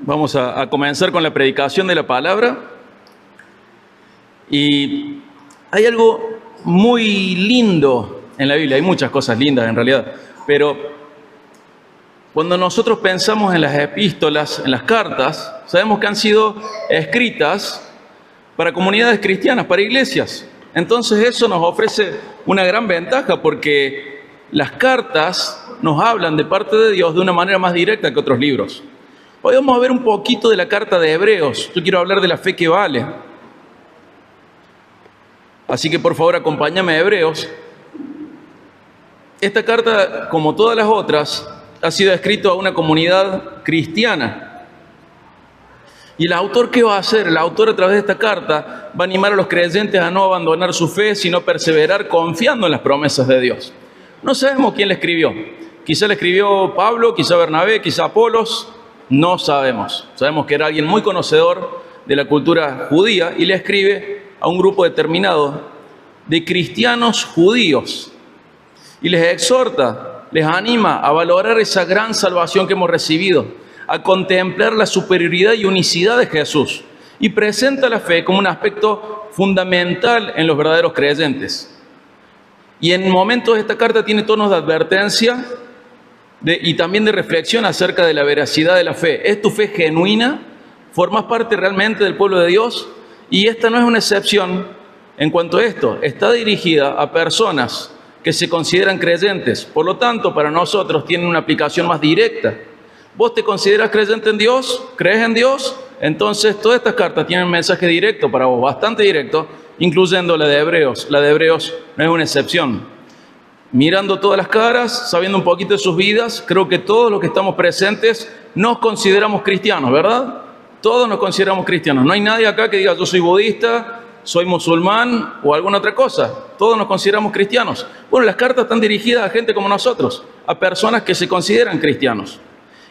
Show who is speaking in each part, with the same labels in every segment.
Speaker 1: Vamos a comenzar con la predicación de la palabra. Y hay algo muy lindo en la Biblia. Hay muchas cosas lindas en realidad. Pero cuando nosotros pensamos en las epístolas, en las cartas, sabemos que han sido escritas para comunidades cristianas, para iglesias. Entonces eso nos ofrece una gran ventaja porque las cartas nos hablan de parte de Dios de una manera más directa que otros libros. Hoy vamos a ver un poquito de la carta de Hebreos. Yo quiero hablar de la fe que vale. Así que por favor acompáñame a Hebreos. Esta carta, como todas las otras, ha sido escrita a una comunidad cristiana. Y el autor, ¿qué va a hacer? El autor, a través de esta carta, va a animar a los creyentes a no abandonar su fe, sino perseverar confiando en las promesas de Dios. No sabemos quién le escribió. Quizá le escribió Pablo, quizá Bernabé, quizá Apolos. No sabemos. Sabemos que era alguien muy conocedor de la cultura judía y le escribe a un grupo determinado de cristianos judíos. Y les exhorta, les anima a valorar esa gran salvación que hemos recibido, a contemplar la superioridad y unicidad de Jesús. Y presenta la fe como un aspecto fundamental en los verdaderos creyentes. Y en momentos esta carta tiene tonos de advertencia y también de reflexión acerca de la veracidad de la fe. ¿Es tu fe genuina? ¿Formas parte realmente del pueblo de Dios? Y esta no es una excepción en cuanto a esto. Está dirigida a personas que se consideran creyentes. Por lo tanto, para nosotros tiene una aplicación más directa. ¿Vos te consideras creyente en Dios? ¿Crees en Dios? Entonces todas estas cartas tienen un mensaje directo para vos, bastante directo, incluyendo la de Hebreos. La de Hebreos no es una excepción. Mirando todas las caras, sabiendo un poquito de sus vidas, creo que todos los que estamos presentes nos consideramos cristianos, ¿verdad? Todos nos consideramos cristianos. No hay nadie acá que diga yo soy budista, soy musulmán o alguna otra cosa. Todos nos consideramos cristianos. Bueno, las cartas están dirigidas a gente como nosotros, a personas que se consideran cristianos.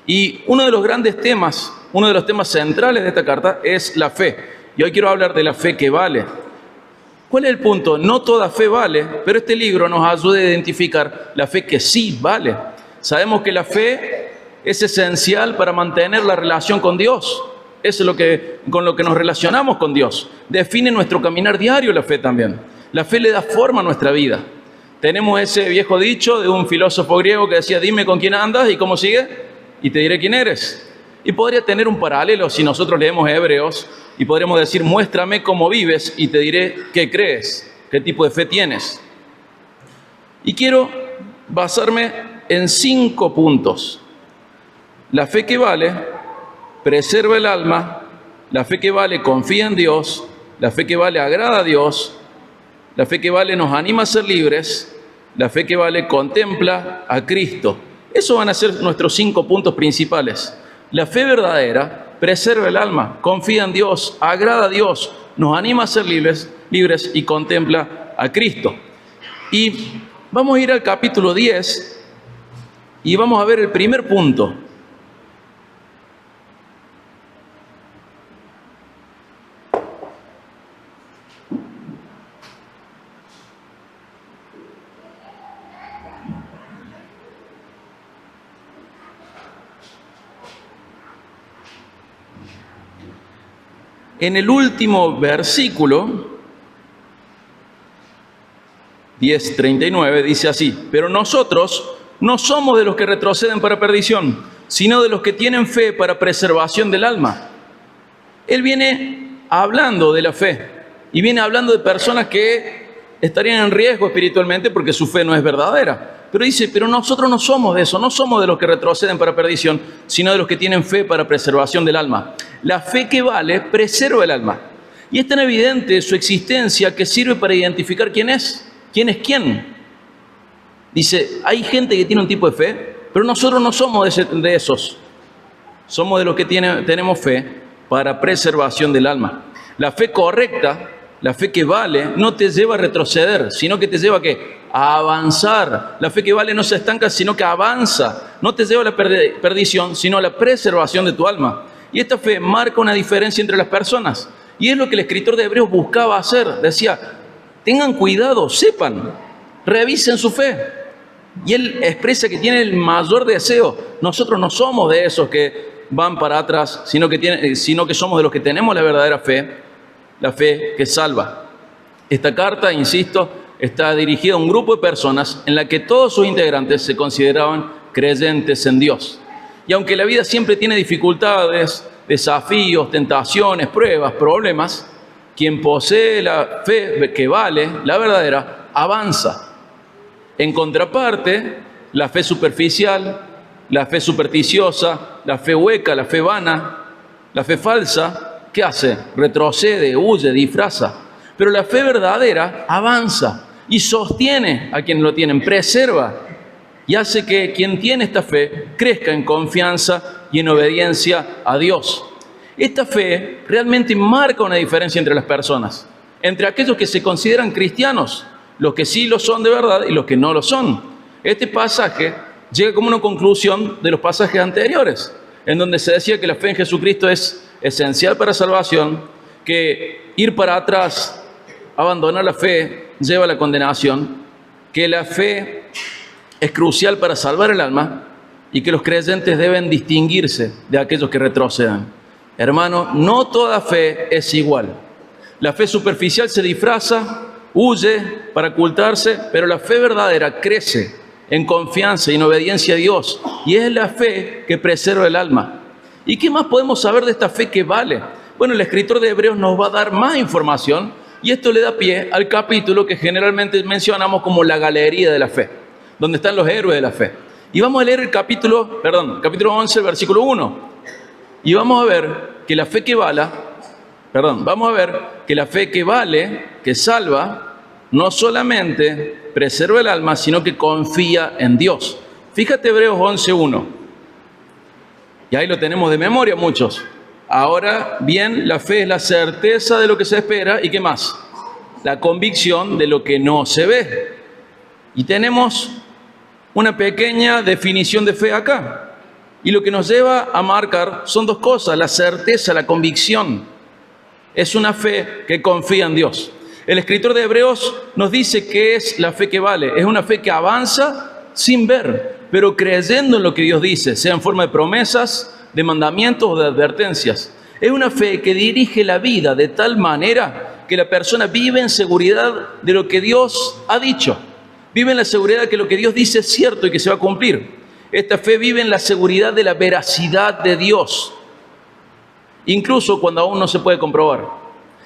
Speaker 1: Y uno de los grandes temas, uno de los temas centrales de esta carta es la fe. Y hoy quiero hablar de la fe que vale. ¿Cuál es el punto? No toda fe vale, pero este libro nos ayuda a identificar la fe que sí vale. Sabemos que la fe es esencial para mantener la relación con Dios. Eso es con lo que nos relacionamos con Dios. Define nuestro caminar diario la fe también. La fe le da forma a nuestra vida. Tenemos ese viejo dicho de un filósofo griego que decía, dime con quién andas y cómo sigue, y te diré quién eres. Y podría tener un paralelo si nosotros leemos Hebreos, y podríamos decir, muéstrame cómo vives y te diré qué crees, qué tipo de fe tienes. Y quiero basarme en 5 puntos. La fe que vale preserva el alma, la fe que vale confía en Dios, la fe que vale agrada a Dios, la fe que vale nos anima a ser libres, la fe que vale contempla a Cristo. Esos van a ser nuestros 5 puntos principales. La fe verdadera preserva el alma, confía en Dios, agrada a Dios, nos anima a ser libres y contempla a Cristo. Y vamos a ir al capítulo 10 y vamos a ver el primer punto. En el último versículo, 10:39, dice así, pero nosotros no somos de los que retroceden para perdición, sino de los que tienen fe para preservación del alma. Él viene hablando de la fe y viene hablando de personas que estarían en riesgo espiritualmente porque su fe no es verdadera. Pero dice, pero nosotros no somos de eso, no somos de los que retroceden para perdición, sino de los que tienen fe para preservación del alma. La fe que vale preserva el alma. Y es tan evidente su existencia que sirve para identificar quién es quién. Dice, hay gente que tiene un tipo de fe, pero nosotros no somos de esos. Somos de los que tenemos fe para preservación del alma. La fe correcta, la fe que vale, no te lleva a retroceder, sino que te lleva ¿a qué? A avanzar. La fe que vale no se estanca, sino que avanza. No te lleva a la perdición, sino a la preservación de tu alma. Y esta fe marca una diferencia entre las personas. Y es lo que el escritor de Hebreos buscaba hacer. Decía, tengan cuidado, sepan, revisen su fe. Y él expresa que tiene el mayor deseo. Nosotros no somos de esos que van para atrás, sino que somos de los que tenemos la verdadera fe, la fe que salva. Esta carta, insisto, está dirigida a un grupo de personas en la que todos sus integrantes se consideraban creyentes en Dios. Y aunque la vida siempre tiene dificultades, desafíos, tentaciones, pruebas, problemas, quien posee la fe que vale, la verdadera, avanza. En contraparte, la fe superficial, la fe supersticiosa, la fe hueca, la fe vana, la fe falsa, ¿qué hace? Retrocede, huye, disfraza. Pero la fe verdadera avanza y sostiene a quienes lo tienen, preserva y hace que quien tiene esta fe crezca en confianza y en obediencia a Dios. Esta fe realmente marca una diferencia entre las personas, entre aquellos que se consideran cristianos, los que sí lo son de verdad y los que no lo son. Este pasaje llega como una conclusión de los pasajes anteriores, en donde se decía que la fe en Jesucristo es esencial para salvación, que ir para atrás, abandonar la fe, lleva a la condenación, que la fe es crucial para salvar el alma y que los creyentes deben distinguirse de aquellos que retrocedan. Hermano, no toda fe es igual. La fe superficial se disfraza, huye para ocultarse, pero la fe verdadera crece en confianza y en obediencia a Dios, y es la fe que preserva el alma. ¿Y qué más podemos saber de esta fe que vale? Bueno, el escritor de Hebreos nos va a dar más información, y esto le da pie al capítulo que generalmente mencionamos como la galería de la fe, donde están los héroes de la fe. Y vamos a leer el capítulo 11, el versículo 1. Y vamos a ver que la fe que vale, que salva, no solamente preserva el alma, sino que confía en Dios. Fíjate Hebreos 11:1. Y ahí lo tenemos de memoria muchos. Ahora bien, la fe es la certeza de lo que se espera. ¿Y qué más? La convicción de lo que no se ve. Y tenemos una pequeña definición de fe acá. Y lo que nos lleva a marcar son dos cosas: la certeza, la convicción. Es una fe que confía en Dios. El escritor de Hebreos nos dice que es la fe que vale. Es una fe que avanza sin ver, pero creyendo en lo que Dios dice, sea en forma de promesas, de mandamientos o de advertencias. Es una fe que dirige la vida de tal manera que la persona vive en seguridad de lo que Dios ha dicho. Vive en la seguridad de que lo que Dios dice es cierto y que se va a cumplir. Esta fe vive en la seguridad de la veracidad de Dios, incluso cuando aún no se puede comprobar.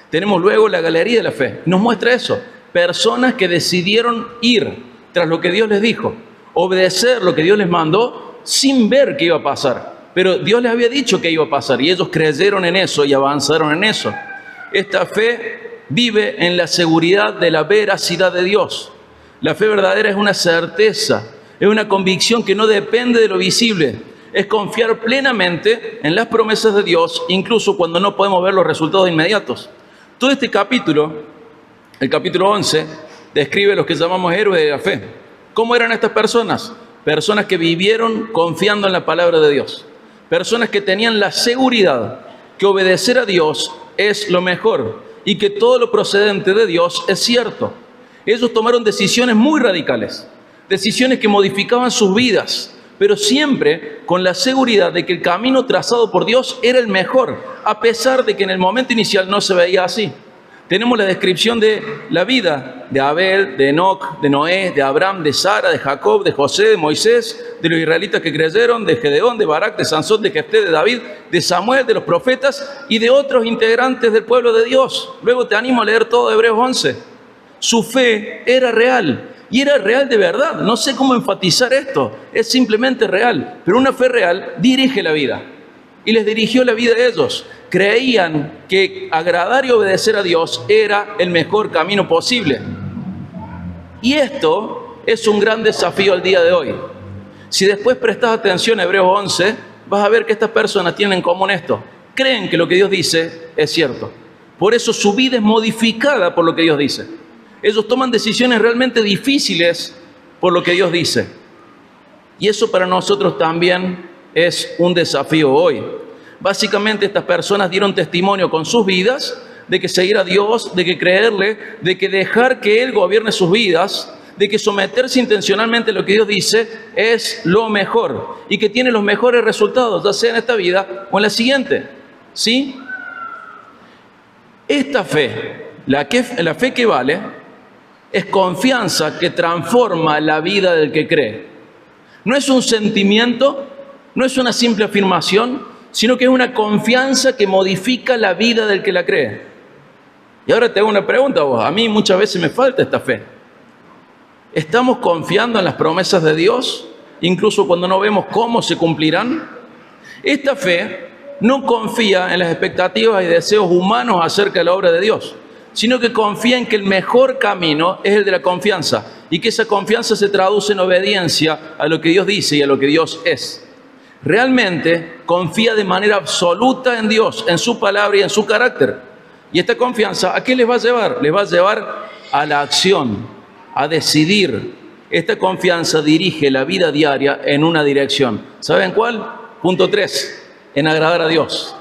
Speaker 1: Tenemos luego la galería de la fe. Nos muestra eso. Personas que decidieron ir tras lo que Dios les dijo, obedecer lo que Dios les mandó sin ver qué iba a pasar. Pero Dios les había dicho que iba a pasar y ellos creyeron en eso y avanzaron en eso. Esta fe vive en la seguridad de la veracidad de Dios. La fe verdadera es una certeza, es una convicción que no depende de lo visible. Es confiar plenamente en las promesas de Dios, incluso cuando no podemos ver los resultados inmediatos. Todo este capítulo, el capítulo 11, describe los que llamamos héroes de la fe. ¿Cómo eran estas personas? Personas que vivieron confiando en la palabra de Dios. Personas que tenían la seguridad que obedecer a Dios es lo mejor y que todo lo procedente de Dios es cierto. Ellos tomaron decisiones muy radicales, decisiones que modificaban sus vidas, pero siempre con la seguridad de que el camino trazado por Dios era el mejor, a pesar de que en el momento inicial no se veía así. Tenemos la descripción de la vida de Abel, de Enoc, de Noé, de Abraham, de Sara, de Jacob, de José, de Moisés, de los israelitas que creyeron, de Gedeón, de Barak, de Sansón, de Jefté, de David, de Samuel, de los profetas y de otros integrantes del pueblo de Dios. Luego te animo a leer todo Hebreos 11. Su fe era real. Y era real de verdad. No sé cómo enfatizar esto. Es simplemente real. Pero una fe real dirige la vida. Y les dirigió la vida de ellos. Creían que agradar y obedecer a Dios era el mejor camino posible. Y esto es un gran desafío al día de hoy. Si después prestas atención a Hebreos 11, vas a ver que estas personas tienen en común esto. Creen que lo que Dios dice es cierto. Por eso su vida es modificada por lo que Dios dice. Ellos toman decisiones realmente difíciles por lo que Dios dice. Y eso para nosotros también es un desafío hoy. Básicamente estas personas dieron testimonio con sus vidas de que seguir a Dios, de que creerle, de que dejar que Él gobierne sus vidas, de que someterse intencionalmente a lo que Dios dice es lo mejor y que tiene los mejores resultados, ya sea en esta vida o en la siguiente. ¿Sí? Esta fe, la fe que vale, es confianza que transforma la vida del que cree. No es un sentimiento, no es una simple afirmación, sino que es una confianza que modifica la vida del que la cree. Y ahora te hago una pregunta a vos. A mí muchas veces me falta esta fe. ¿Estamos confiando en las promesas de Dios, incluso cuando no vemos cómo se cumplirán? Esta fe no confía en las expectativas y deseos humanos acerca de la obra de Dios, sino que confía en que el mejor camino es el de la confianza y que esa confianza se traduce en obediencia a lo que Dios dice y a lo que Dios es. Realmente confía de manera absoluta en Dios, en su palabra y en su carácter. Y esta confianza, ¿a qué les va a llevar? Les va a llevar a la acción, a decidir. Esta confianza dirige la vida diaria en una dirección. ¿Saben cuál? Punto 3, en agradar a Dios.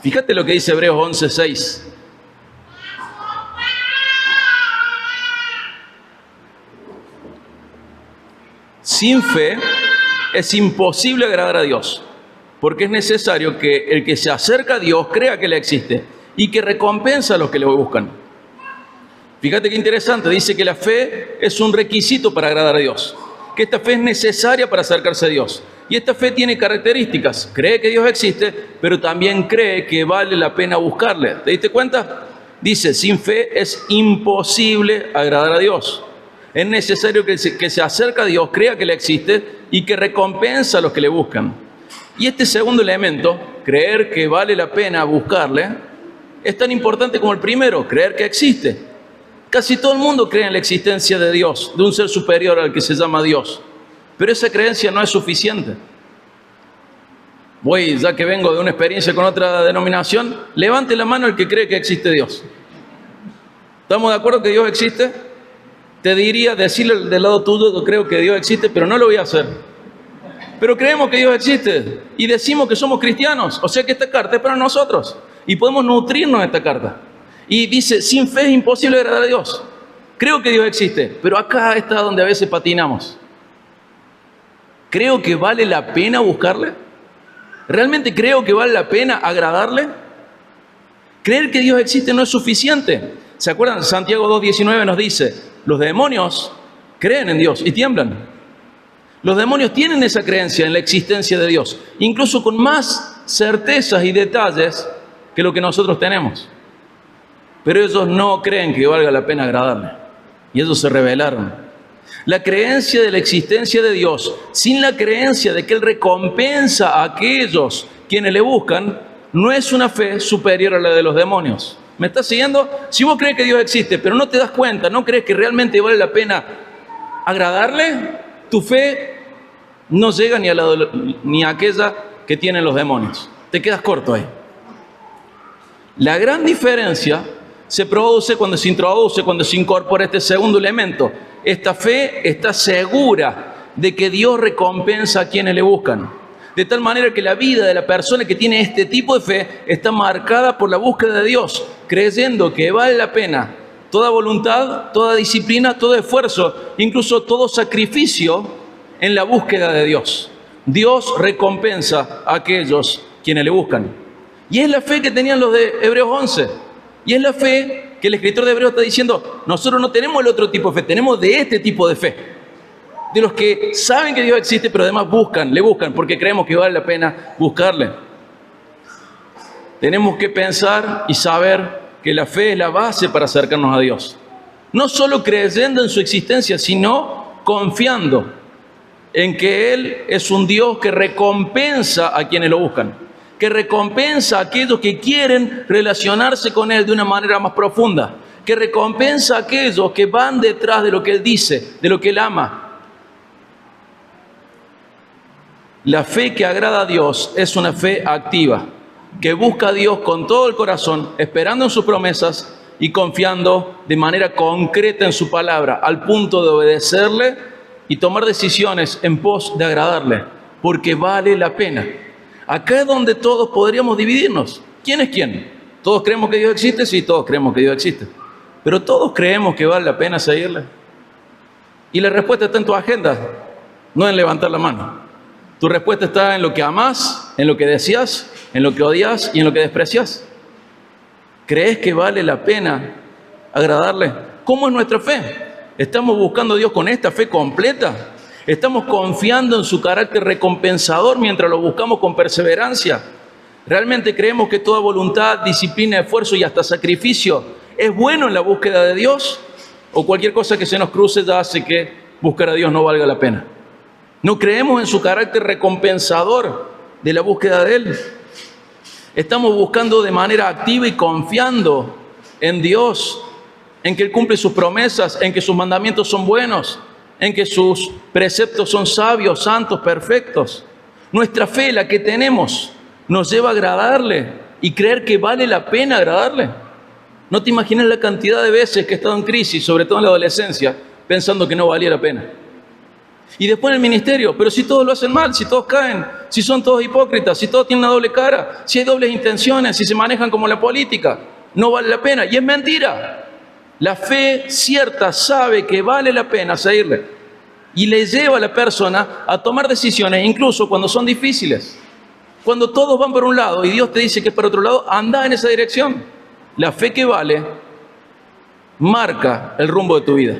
Speaker 1: Fíjate lo que dice Hebreos 11:6. Sin fe es imposible agradar a Dios, porque es necesario que el que se acerca a Dios crea que Él existe y que recompensa a los que le buscan. Fíjate qué interesante, dice que la fe es un requisito para agradar a Dios, que esta fe es necesaria para acercarse a Dios. Y esta fe tiene características, cree que Dios existe, pero también cree que vale la pena buscarle. ¿Te diste cuenta? Dice, sin fe es imposible agradar a Dios. Es necesario que se acerca a Dios, crea que Él existe y que recompensa a los que le buscan. Y este segundo elemento, creer que vale la pena buscarle, es tan importante como el primero, creer que existe. Casi todo el mundo cree en la existencia de Dios, de un ser superior al que se llama Dios. Pero esa creencia no es suficiente. Ya que vengo de una experiencia con otra denominación, levante la mano el que cree que existe Dios. ¿Estamos de acuerdo que Dios existe? Te diría decirle del lado tuyo que creo que Dios existe, pero no lo voy a hacer. Pero creemos que Dios existe y decimos que somos cristianos. O sea que esta carta es para nosotros y podemos nutrirnos de esta carta. Y dice, sin fe es imposible agradar a Dios. Creo que Dios existe, pero acá está donde a veces patinamos. ¿Creo que vale la pena buscarle? ¿Realmente creo que vale la pena agradarle? Creer que Dios existe no es suficiente. ¿Se acuerdan? Santiago 2:19 nos dice, los demonios creen en Dios y tiemblan. Los demonios tienen esa creencia en la existencia de Dios, incluso con más certezas y detalles que lo que nosotros tenemos. Pero ellos no creen que valga la pena agradarle. Y ellos se rebelaron. La creencia de la existencia de Dios, sin la creencia de que Él recompensa a aquellos quienes le buscan, no es una fe superior a la de los demonios. ¿Me estás siguiendo? Si vos crees que Dios existe, pero no te das cuenta, no crees que realmente vale la pena agradarle, tu fe no llega ni a aquella que tienen los demonios. Te quedas corto ahí. La gran diferencia se produce cuando se incorpora este segundo elemento. Esta fe está segura de que Dios recompensa a quienes le buscan. De tal manera que la vida de la persona que tiene este tipo de fe está marcada por la búsqueda de Dios, creyendo que vale la pena toda voluntad, toda disciplina, todo esfuerzo, incluso todo sacrificio en la búsqueda de Dios. Dios recompensa a aquellos quienes le buscan. Y es la fe que tenían los de Hebreos 11. Y es la fe que el escritor de Hebreos está diciendo, nosotros no tenemos el otro tipo de fe, tenemos de este tipo de fe. De los que saben que Dios existe, pero además le buscan, porque creemos que vale la pena buscarle. Tenemos que pensar y saber que la fe es la base para acercarnos a Dios. No solo creyendo en su existencia, sino confiando en que Él es un Dios que recompensa a quienes lo buscan, que recompensa a aquellos que quieren relacionarse con Él de una manera más profunda, que recompensa a aquellos que van detrás de lo que Él dice, de lo que Él ama. La fe que agrada a Dios es una fe activa, que busca a Dios con todo el corazón, esperando en sus promesas y confiando de manera concreta en su palabra, al punto de obedecerle y tomar decisiones en pos de agradarle, porque vale la pena. Acá es donde todos podríamos dividirnos. ¿Quién es quién? ¿Todos creemos que Dios existe? Sí, todos creemos que Dios existe. Pero ¿todos creemos que vale la pena seguirle? Y la respuesta está en tu agenda, no en levantar la mano. Tu respuesta está en lo que amás, en lo que deseas, en lo que odias y en lo que desprecias. ¿Crees que vale la pena agradarle? ¿Cómo es nuestra fe? ¿Estamos buscando a Dios con esta fe completa? ¿Estamos confiando en su carácter recompensador mientras lo buscamos con perseverancia? ¿Realmente creemos que toda voluntad, disciplina, esfuerzo y hasta sacrificio es bueno en la búsqueda de Dios? ¿O cualquier cosa que se nos cruce ya hace que buscar a Dios no valga la pena? ¿No creemos en su carácter recompensador de la búsqueda de Él? Estamos buscando de manera activa y confiando en Dios, en que Él cumple sus promesas, en que sus mandamientos son buenos, en que sus preceptos son sabios, santos, perfectos. Nuestra fe, la que tenemos, nos lleva a agradarle y creer que vale la pena agradarle. No te imaginas la cantidad de veces que he estado en crisis, sobre todo en la adolescencia, pensando que no valía la pena. Y después en el ministerio, pero si todos lo hacen mal, si todos caen, si son todos hipócritas, si todos tienen una doble cara, si hay dobles intenciones, si se manejan como la política, no vale la pena. Y es mentira. La fe cierta sabe que vale la pena seguirle y le lleva a la persona a tomar decisiones, incluso cuando son difíciles. Cuando todos van por un lado y Dios te dice que es para otro lado, anda en esa dirección. La fe que vale marca el rumbo de tu vida.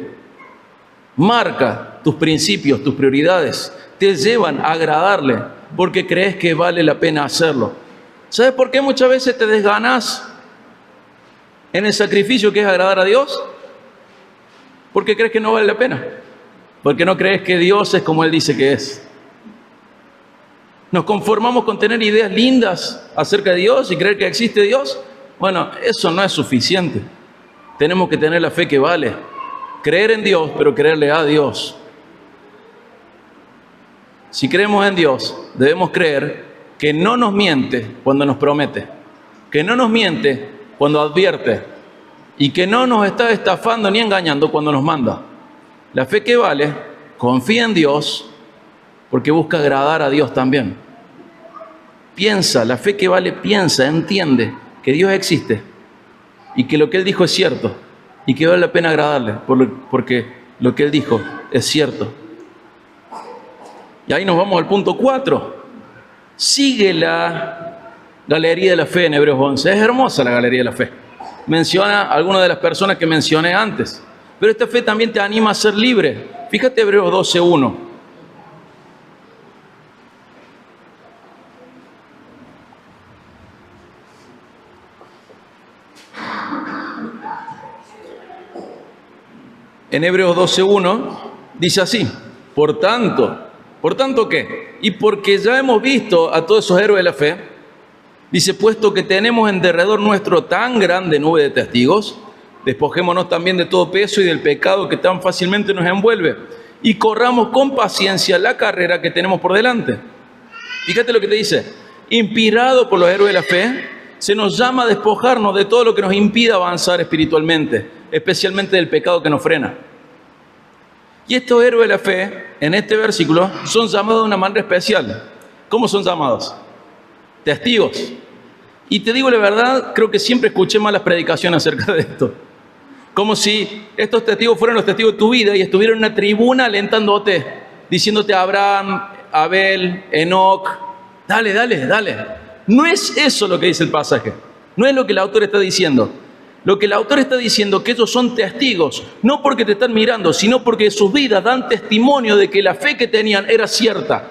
Speaker 1: Marca tus principios, tus prioridades. Te llevan a agradarle porque crees que vale la pena hacerlo. ¿Sabes por qué muchas veces te desganas en el sacrificio que es agradar a Dios? Porque crees que no vale la pena. Porque no crees que Dios es como Él dice que es. Nos conformamos con tener ideas lindas acerca de Dios y creer que existe Dios. Bueno, eso no es suficiente. Tenemos que tener la fe que vale. Creer en Dios, pero creerle a Dios. Si creemos en Dios, debemos creer que no nos miente cuando nos promete, que no nos miente cuando advierte y que no nos está estafando ni engañando cuando nos manda. La fe que vale confía en Dios porque busca agradar a Dios también. Piensa, la fe que vale piensa, entiende que Dios existe y que lo que Él dijo es cierto y que vale la pena agradarle porque lo que Él dijo es cierto. Y ahí nos vamos al punto 4. Sigue la galería de la fe en Hebreos 11. Es hermosa la galería de la fe. Menciona a algunas de las personas que mencioné antes. Pero esta fe también te anima a ser libre. Fíjate Hebreos 12:1. En Hebreos 12:1 dice así: Por tanto ¿qué? Y porque ya hemos visto a todos esos héroes de la fe, dice, puesto que tenemos en derredor nuestro tan grande nube de testigos, despojémonos también de todo peso y del pecado que tan fácilmente nos envuelve, y corramos con paciencia la carrera que tenemos por delante. Fíjate lo que te dice: inspirado por los héroes de la fe, se nos llama a despojarnos de todo lo que nos impida avanzar espiritualmente, especialmente del pecado que nos frena. Y estos héroes de la fe, en este versículo, son llamados de una manera especial. ¿Cómo son llamados? Testigos. Y te digo la verdad, creo que siempre escuché malas predicaciones acerca de esto. Como si estos testigos fueran los testigos de tu vida y estuvieran en una tribuna alentándote, diciéndote a Abraham, Abel, Enoc, dale, dale, dale. No es eso lo que dice el pasaje. No es lo que el autor está diciendo. Lo que el autor está diciendo es que ellos son testigos, no porque te están mirando, sino porque sus vidas dan testimonio de que la fe que tenían era cierta.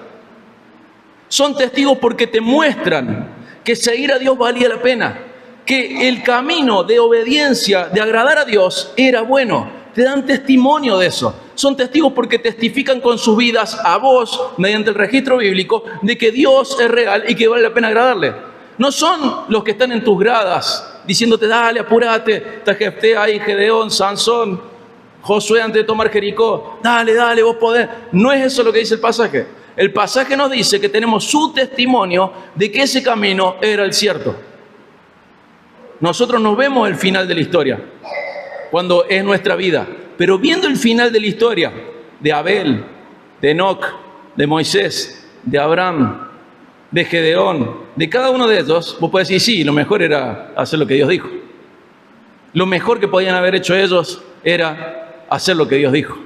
Speaker 1: Son testigos porque te muestran que seguir a Dios valía la pena, que el camino de obediencia, de agradar a Dios, era bueno. Te dan testimonio de eso. Son testigos porque testifican con sus vidas a vos, mediante el registro bíblico, de que Dios es real y que vale la pena agradarle. No son los que están en tus gradas diciéndote, dale, apúrate, está Jefté ahí, Gedeón, Sansón, Josué antes de tomar Jericó, dale, dale, vos podés. No es eso lo que dice el pasaje. El pasaje nos dice que tenemos su testimonio de que ese camino era el cierto. Nosotros no vemos el final de la historia cuando es nuestra vida, pero viendo el final de la historia de Abel, de Enoc, de Moisés, de Abraham, de Gedeón, de cada uno de ellos, vos podés decir, sí, lo mejor era hacer lo que Dios dijo. Lo mejor que podían haber hecho ellos era hacer lo que Dios dijo.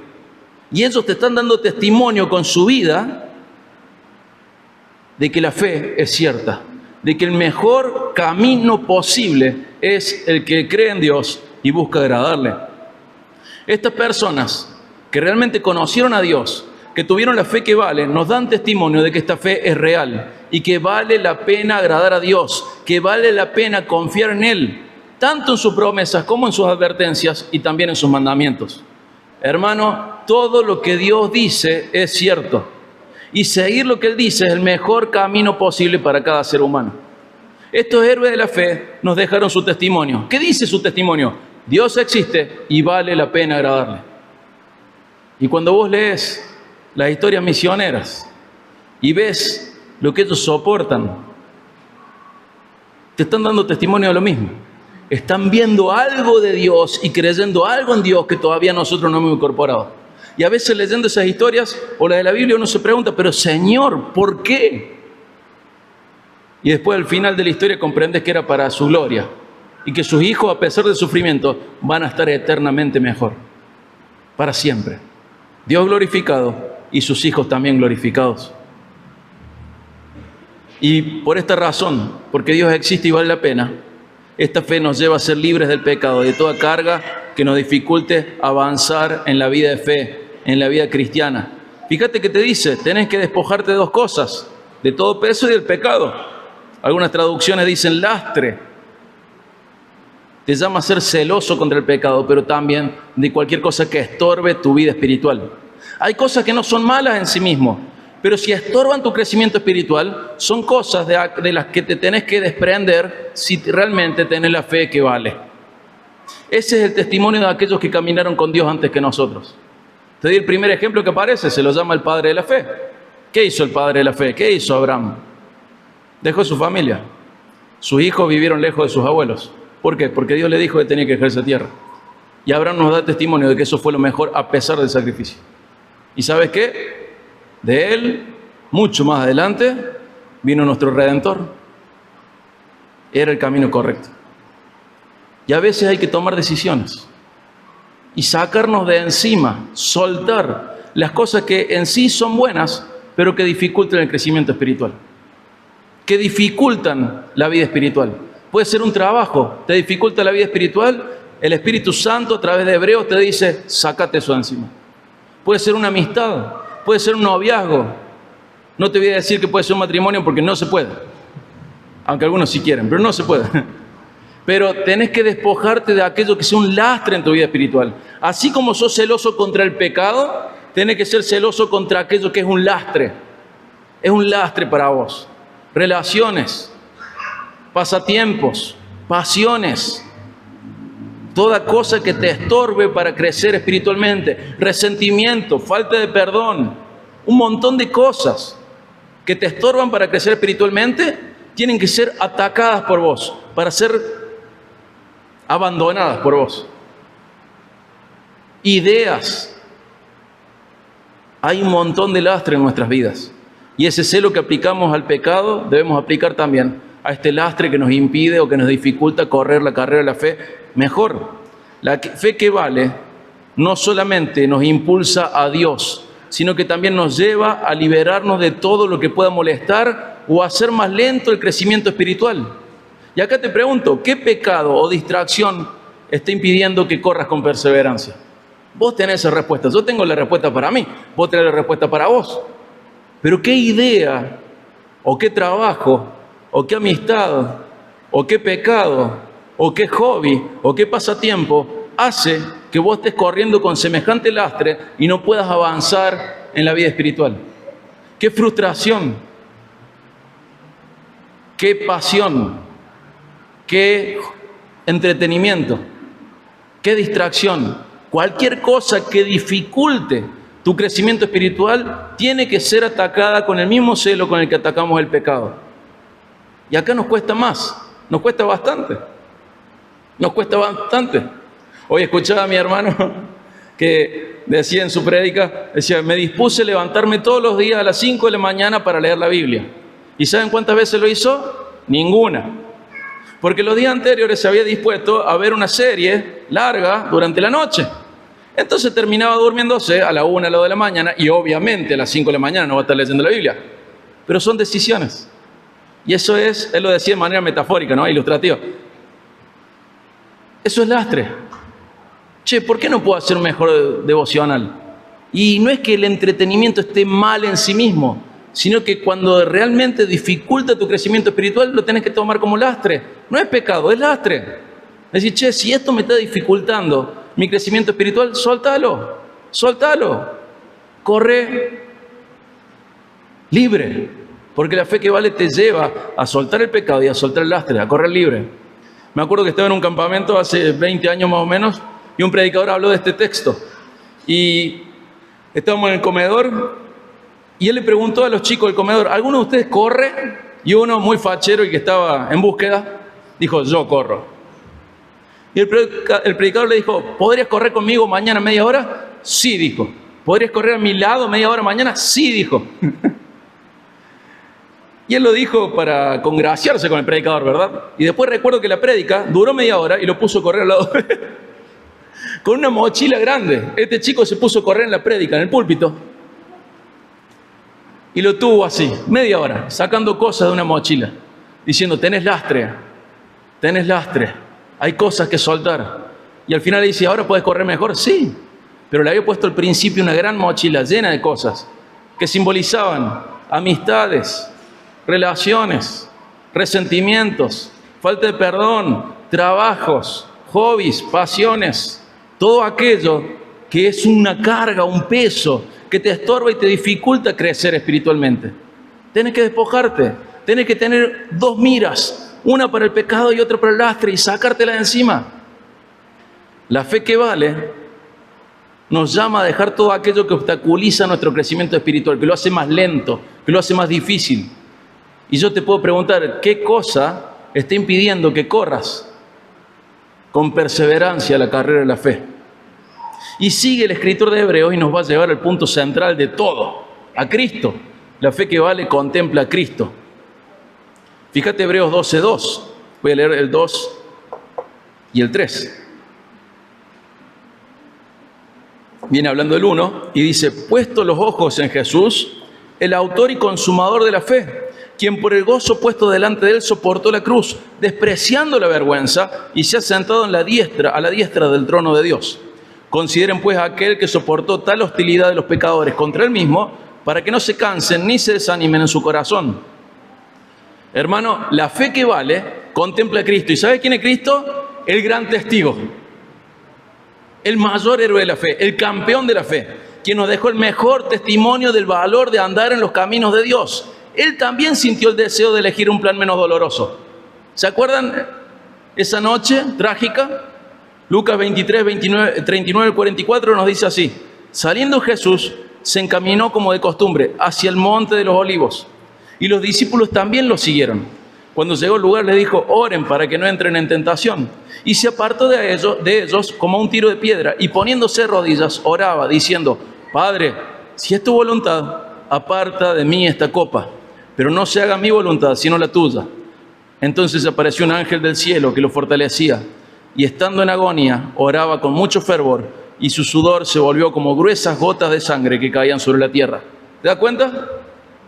Speaker 1: Y ellos te están dando testimonio con su vida de que la fe es cierta, de que el mejor camino posible es el que cree en Dios y busca agradarle. Estas personas que realmente conocieron a Dios, que tuvieron la fe que vale, nos dan testimonio de que esta fe es real y que vale la pena agradar a Dios, que vale la pena confiar en Él, tanto en sus promesas como en sus advertencias y también en sus mandamientos. Hermano, todo lo que Dios dice es cierto. Y seguir lo que Él dice es el mejor camino posible para cada ser humano. Estos héroes de la fe nos dejaron su testimonio. ¿Qué dice su testimonio? Dios existe y vale la pena agradarle. Y cuando vos lees las historias misioneras y ves lo que ellos soportan, te están dando testimonio de lo mismo. Están viendo algo de Dios y creyendo algo en Dios que todavía nosotros no hemos incorporado. Y a veces leyendo esas historias o las de la Biblia uno se pregunta, pero Señor, ¿por qué? Y después al final de la historia comprendes que era para su gloria y que sus hijos, a pesar del sufrimiento, van a estar eternamente mejor, para siempre. Dios glorificado y sus hijos también glorificados. Y por esta razón, porque Dios existe y vale la pena, esta fe nos lleva a ser libres del pecado, de toda carga que nos dificulte avanzar en la vida de fe, en la vida cristiana. Fíjate que te dice, tenés que despojarte de dos cosas, de todo peso y del pecado. Algunas traducciones dicen lastre. Te llama a ser celoso contra el pecado, pero también de cualquier cosa que estorbe tu vida espiritual. Hay cosas que no son malas en sí mismos, pero si estorban tu crecimiento espiritual, son cosas de las que te tenés que desprender si realmente tenés la fe que vale. Ese es el testimonio de aquellos que caminaron con Dios antes que nosotros. Te di el primer ejemplo que aparece, se lo llama el padre de la fe. ¿Qué hizo el padre de la fe? ¿Qué hizo Abraham? Dejó su familia. Sus hijos vivieron lejos de sus abuelos. ¿Por qué? Porque Dios le dijo que tenía que dejar esa tierra. Y Abraham nos da testimonio de que eso fue lo mejor a pesar del sacrificio. ¿Y sabes qué? De él, mucho más adelante, vino nuestro Redentor. Era el camino correcto. Y a veces hay que tomar decisiones y sacarnos de encima, soltar las cosas que en sí son buenas, pero que dificultan el crecimiento espiritual, que dificultan la vida espiritual. Puede ser un trabajo, te dificulta la vida espiritual, el Espíritu Santo a través de Hebreos te dice, sácate eso de encima. Puede ser una amistad, puede ser un noviazgo. No te voy a decir que puede ser un matrimonio porque no se puede, aunque algunos sí quieren, pero no se puede. Pero tenés que despojarte de aquello que sea un lastre en tu vida espiritual. Así como sos celoso contra el pecado, tenés que ser celoso contra aquello que es un lastre. Es un lastre para vos. Relaciones, pasatiempos, pasiones, toda cosa que te estorbe para crecer espiritualmente, resentimiento, falta de perdón, un montón de cosas que te estorban para crecer espiritualmente, tienen que ser atacadas por vos, para ser abandonadas por vos. Ideas. Hay un montón de lastre en nuestras vidas. Y ese celo que aplicamos al pecado, debemos aplicar también a este lastre que nos impide o que nos dificulta correr la carrera de la fe mejor. La fe que vale no solamente nos impulsa a Dios, sino que también nos lleva a liberarnos de todo lo que pueda molestar o hacer más lento el crecimiento espiritual. Y acá te pregunto, ¿qué pecado o distracción está impidiendo que corras con perseverancia? Vos tenés esa respuesta, yo tengo la respuesta para mí, vos tenés la respuesta para vos. Pero ¿qué idea, o qué trabajo, o qué amistad, o qué pecado, o qué hobby, o qué pasatiempo hace que vos estés corriendo con semejante lastre y no puedas avanzar en la vida espiritual? ¿Qué frustración? ¿Qué pasión? ¿Qué entretenimiento? ¿Qué distracción? Cualquier cosa que dificulte tu crecimiento espiritual tiene que ser atacada con el mismo celo con el que atacamos el pecado. Y acá nos cuesta más, nos cuesta bastante. Nos cuesta bastante. Hoy escuchaba a mi hermano que decía en su prédica, decía, me dispuse a levantarme todos los días a las 5 de la mañana para leer la Biblia. ¿Y saben cuántas veces lo hizo? Ninguna. Porque los días anteriores se había dispuesto a ver una serie larga durante la noche. Entonces terminaba durmiéndose a la 1, a la 2 de la mañana, y obviamente a las 5 de la mañana no va a estar leyendo la Biblia. Pero son decisiones. Y eso es, él lo decía de manera metafórica, ¿no? Ilustrativa. Eso es lastre. Che, ¿por qué no puedo hacer un mejor devocional? Y no es que el entretenimiento esté mal en sí mismo, sino que cuando realmente dificulta tu crecimiento espiritual, lo tenés que tomar como lastre. No es pecado, es lastre. Es decir, che, si esto me está dificultando mi crecimiento espiritual, soltalo, soltalo. Corre libre, porque la fe que vale te lleva a soltar el pecado y a soltar el lastre, a correr libre. Me acuerdo que estaba en un campamento hace 20 años más o menos, y un predicador habló de este texto. Y estábamos en el comedor, y él le preguntó a los chicos del comedor, ¿alguno de ustedes corre? Y uno muy fachero y que estaba en búsqueda, dijo, yo corro. Y el predicador le dijo, ¿podrías correr conmigo mañana media hora? Sí, dijo. ¿Podrías correr a mi lado media hora mañana? Sí, dijo. Y él lo dijo para congraciarse con el predicador, ¿verdad? Y después recuerdo que la prédica duró media hora y lo puso a correr al lado de él. Con una mochila grande. Este chico se puso a correr en la prédica, en el púlpito. Y lo tuvo así, media hora, sacando cosas de una mochila. Diciendo, tenés lastre, hay cosas que soltar. Y al final le dice, ¿ahora puedes correr mejor? Sí. Pero le había puesto al principio una gran mochila llena de cosas que simbolizaban amistades, relaciones, resentimientos, falta de perdón, trabajos, hobbies, pasiones, todo aquello que es una carga, un peso que te estorba y te dificulta crecer espiritualmente. Tienes que despojarte, tienes que tener dos miras, una para el pecado y otra para el lastre, y sacártela de encima. La fe que vale nos llama a dejar todo aquello que obstaculiza nuestro crecimiento espiritual, que lo hace más lento, que lo hace más difícil. Y yo te puedo preguntar, ¿qué cosa está impidiendo que corras con perseverancia la carrera de la fe? Y sigue el escritor de Hebreos y nos va a llevar al punto central de todo, a Cristo. La fe que vale contempla a Cristo. Fíjate Hebreos 12:2. Voy a leer el 2 y el 3. Viene hablando el 1 y dice, puesto los ojos en Jesús, el autor y consumador de la fe, quien por el gozo puesto delante de él soportó la cruz, despreciando la vergüenza, y se ha sentado a la diestra del trono de Dios. Consideren pues a aquel que soportó tal hostilidad de los pecadores contra él mismo, para que no se cansen ni se desanimen en su corazón. Hermano, la fe que vale contempla a Cristo. ¿Y sabes quién es Cristo? El gran testigo, el mayor héroe de la fe, el campeón de la fe, quien nos dejó el mejor testimonio del valor de andar en los caminos de Dios. Él también sintió el deseo de elegir un plan menos doloroso. ¿Se acuerdan esa noche trágica? Lucas 23, 39, 44 nos dice así: saliendo Jesús, se encaminó como de costumbre hacia el monte de los olivos, y los discípulos también lo siguieron. Cuando llegó al lugar les dijo, oren para que no entren en tentación. Y se apartó de ellos como un tiro de piedra, y poniéndose de rodillas oraba diciendo, Padre, si es tu voluntad, aparta de mí esta copa, pero no se haga mi voluntad sino la tuya. Entonces apareció un ángel del cielo que lo fortalecía, y estando en agonía oraba con mucho fervor, y su sudor se volvió como gruesas gotas de sangre que caían sobre la tierra. ¿Te das cuenta?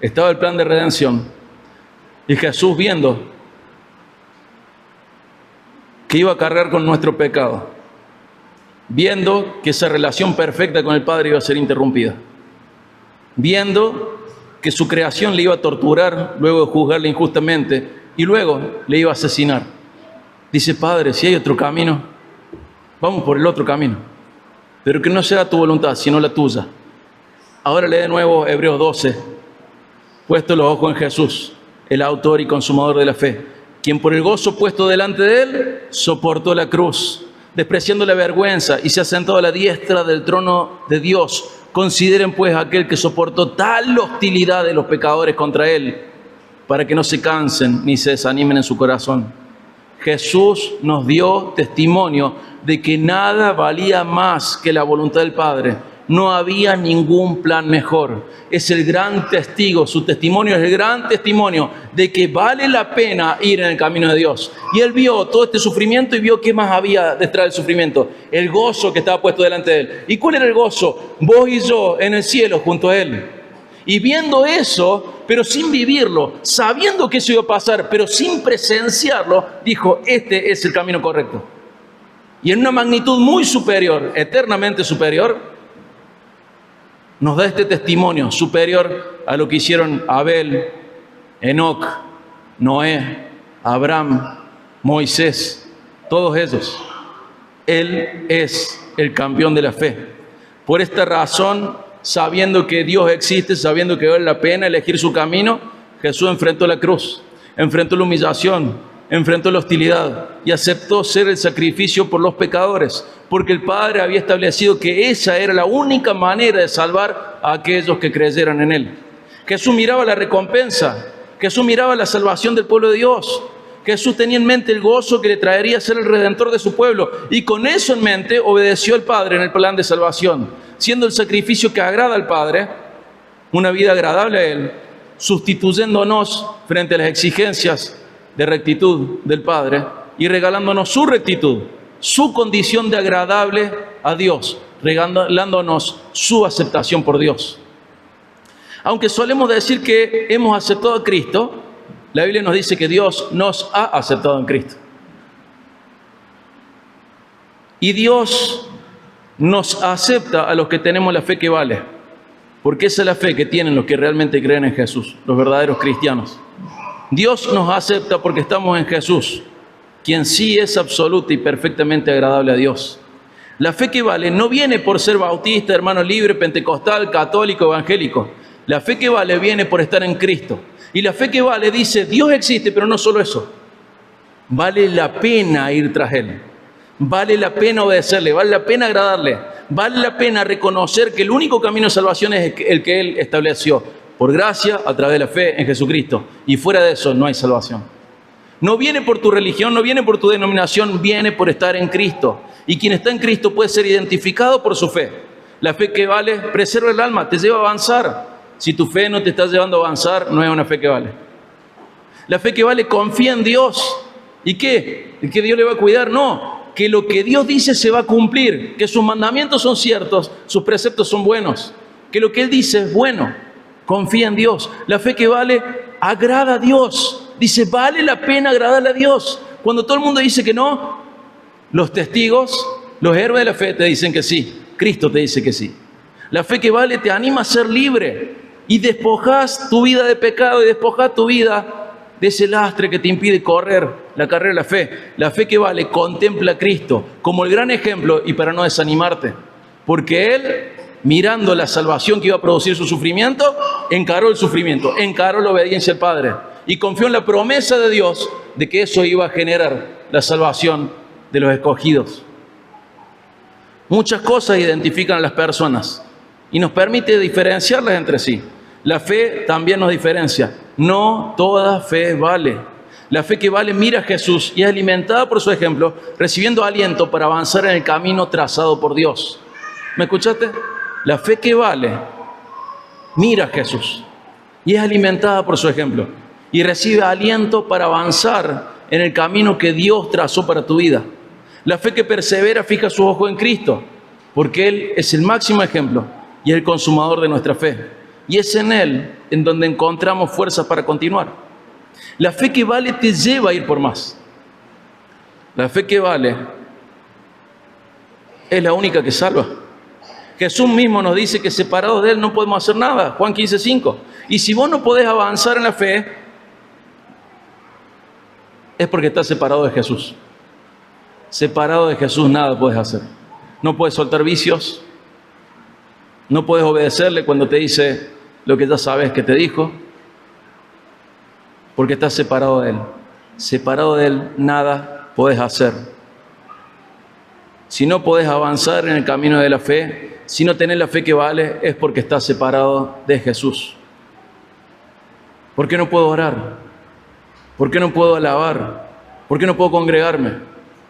Speaker 1: Estaba el plan de redención. Y Jesús, viendo que iba a cargar con nuestro pecado, viendo que esa relación perfecta con el Padre iba a ser interrumpida, viendo que su creación le iba a torturar luego de juzgarle injustamente y luego le iba a asesinar, dice, Padre, si hay otro camino, vamos por el otro camino, pero que no sea tu voluntad sino la tuya. Ahora lee de nuevo Hebreos 12. Puesto los ojos en Jesús, el autor y consumador de la fe, quien por el gozo puesto delante de él soportó la cruz, despreciando la vergüenza, y se ha sentado a la diestra del trono de Dios. Consideren pues a aquel que soportó tal hostilidad de los pecadores contra él, para que no se cansen ni se desanimen en su corazón. Jesús nos dio testimonio de que nada valía más que la voluntad del Padre, No había ningún plan mejor. Es el gran testigo, su testimonio es el gran testimonio de que vale la pena ir en el camino de Dios. Y él vio todo este sufrimiento y vio qué más había detrás del sufrimiento. El gozo que estaba puesto delante de él. ¿Y cuál era el gozo? Vos y yo en el cielo junto a él. Y viendo eso, pero sin vivirlo, sabiendo que eso iba a pasar, pero sin presenciarlo, dijo, este es el camino correcto. Y en una magnitud muy superior, eternamente superior, nos da este testimonio superior a lo que hicieron Abel, Enoc, Noé, Abraham, Moisés, todos ellos. Él es el campeón de la fe. Por esta razón, sabiendo que Dios existe, sabiendo que vale la pena elegir su camino, Jesús enfrentó la cruz, enfrentó la humillación, enfrentó la hostilidad y aceptó ser el sacrificio por los pecadores, porque el Padre había establecido que esa era la única manera de salvar a aquellos que creyeran en Él. Jesús miraba la recompensa, Jesús miraba la salvación del pueblo de Dios, Jesús tenía en mente el gozo que le traería ser el redentor de su pueblo, y con eso en mente obedeció al Padre en el plan de salvación, siendo el sacrificio que agrada al Padre, una vida agradable a Él, sustituyéndonos frente a las exigencias de rectitud del Padre y regalándonos su rectitud, su condición de agradable a Dios, regalándonos su aceptación por Dios. Aunque solemos decir que hemos aceptado a Cristo, la Biblia nos dice que Dios nos ha aceptado en Cristo. Y Dios nos acepta a los que tenemos la fe que vale, porque esa es la fe que tienen los que realmente creen en Jesús, los verdaderos cristianos. Dios nos acepta porque estamos en Jesús, quien sí es absoluta y perfectamente agradable a Dios. La fe que vale no viene por ser bautista, hermano libre, pentecostal, católico, evangélico. La fe que vale viene por estar en Cristo. Y la fe que vale dice, Dios existe, pero no solo eso. Vale la pena ir tras Él. Vale la pena obedecerle, vale la pena agradarle. Vale la pena reconocer que el único camino de salvación es el que Él estableció. Por gracia, a través de la fe en Jesucristo. Y fuera de eso no hay salvación. No viene por tu religión, no viene por tu denominación, viene por estar en Cristo. Y quien está en Cristo puede ser identificado por su fe. La fe que vale preserva el alma, te lleva a avanzar. Si tu fe no te está llevando a avanzar, no es una fe que vale. La fe que vale confía en Dios. ¿Y qué? ¿Que Dios le va a cuidar? No, que lo que Dios dice se va a cumplir. Que sus mandamientos son ciertos, sus preceptos son buenos. Que lo que Él dice es bueno. Confía en Dios. La fe que vale agrada a Dios. Dice, vale la pena agradarle a Dios. Cuando todo el mundo dice que no, los testigos, los héroes de la fe te dicen que sí. Cristo te dice que sí. La fe que vale te anima a ser libre y despojas tu vida de pecado y despojas tu vida de ese lastre que te impide correr la carrera de la fe. La fe que vale contempla a Cristo como el gran ejemplo y para no desanimarte. Porque Él, mirando la salvación que iba a producir su sufrimiento, encaró el sufrimiento, encaró la obediencia al Padre y confió en la promesa de Dios de que eso iba a generar la salvación de los escogidos. Muchas cosas identifican a las personas y nos permite diferenciarlas entre sí. La fe también nos diferencia. No toda fe vale. La fe que vale mira a Jesús y es alimentada por su ejemplo, recibiendo aliento para avanzar en el camino trazado por Dios. ¿Me escuchaste? La fe que vale mira a Jesús y es alimentada por su ejemplo y recibe aliento para avanzar en el camino que Dios trazó para tu vida. La fe que persevera fija sus ojos en Cristo, porque Él es el máximo ejemplo y el consumador de nuestra fe. Y es en Él en donde encontramos fuerzas para continuar. La fe que vale te lleva a ir por más. La fe que vale es la única que salva. Jesús mismo nos dice que separados de Él no podemos hacer nada. Juan 15:5. Y si vos no podés avanzar en la fe, es porque estás separado de Jesús. Separado de Jesús nada puedes hacer. No puedes soltar vicios. No puedes obedecerle cuando te dice lo que ya sabes que te dijo. Porque estás separado de Él. Separado de Él nada puedes hacer. Si no podés avanzar en el camino de la fe, si no tenés la fe que vale, es porque estás separado de Jesús. ¿Por qué no puedo orar? ¿Por qué no puedo alabar? ¿Por qué no puedo congregarme?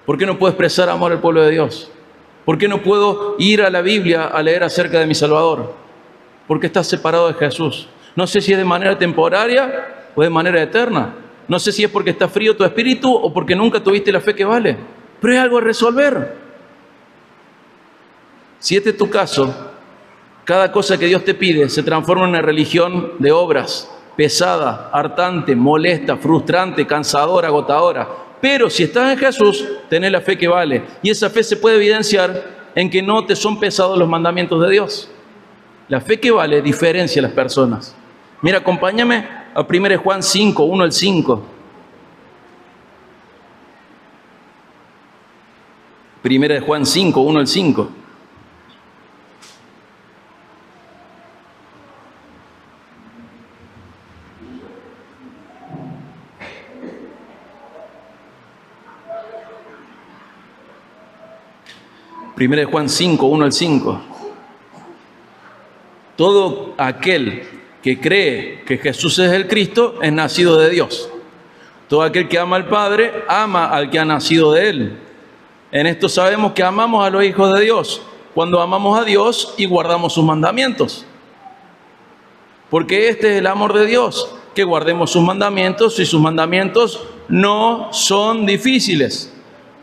Speaker 1: ¿Por qué no puedo expresar amor al pueblo de Dios? ¿Por qué no puedo ir a la Biblia a leer acerca de mi Salvador? Porque estás separado de Jesús. No sé si es de manera temporaria o de manera eterna. No sé si es porque está frío tu espíritu o porque nunca tuviste la fe que vale. Pero hay algo a resolver. Si este es tu caso, cada cosa que Dios te pide se transforma en una religión de obras, pesada, hartante, molesta, frustrante, cansadora, agotadora. Pero si estás en Jesús, tenés la fe que vale. Y esa fe se puede evidenciar en que no te son pesados los mandamientos de Dios. La fe que vale diferencia a las personas. Mira, acompáñame a 1 Juan 5, 1 al 5. 1 Juan 5, 1 al 5. Primera de Juan 5, 1 al 5. Todo aquel que cree que Jesús es el Cristo es nacido de Dios. Todo aquel que ama al Padre, ama al que ha nacido de Él. En esto sabemos que amamos a los hijos de Dios, cuando amamos a Dios y guardamos sus mandamientos. Porque este es el amor de Dios, que guardemos sus mandamientos, y sus mandamientos no son difíciles.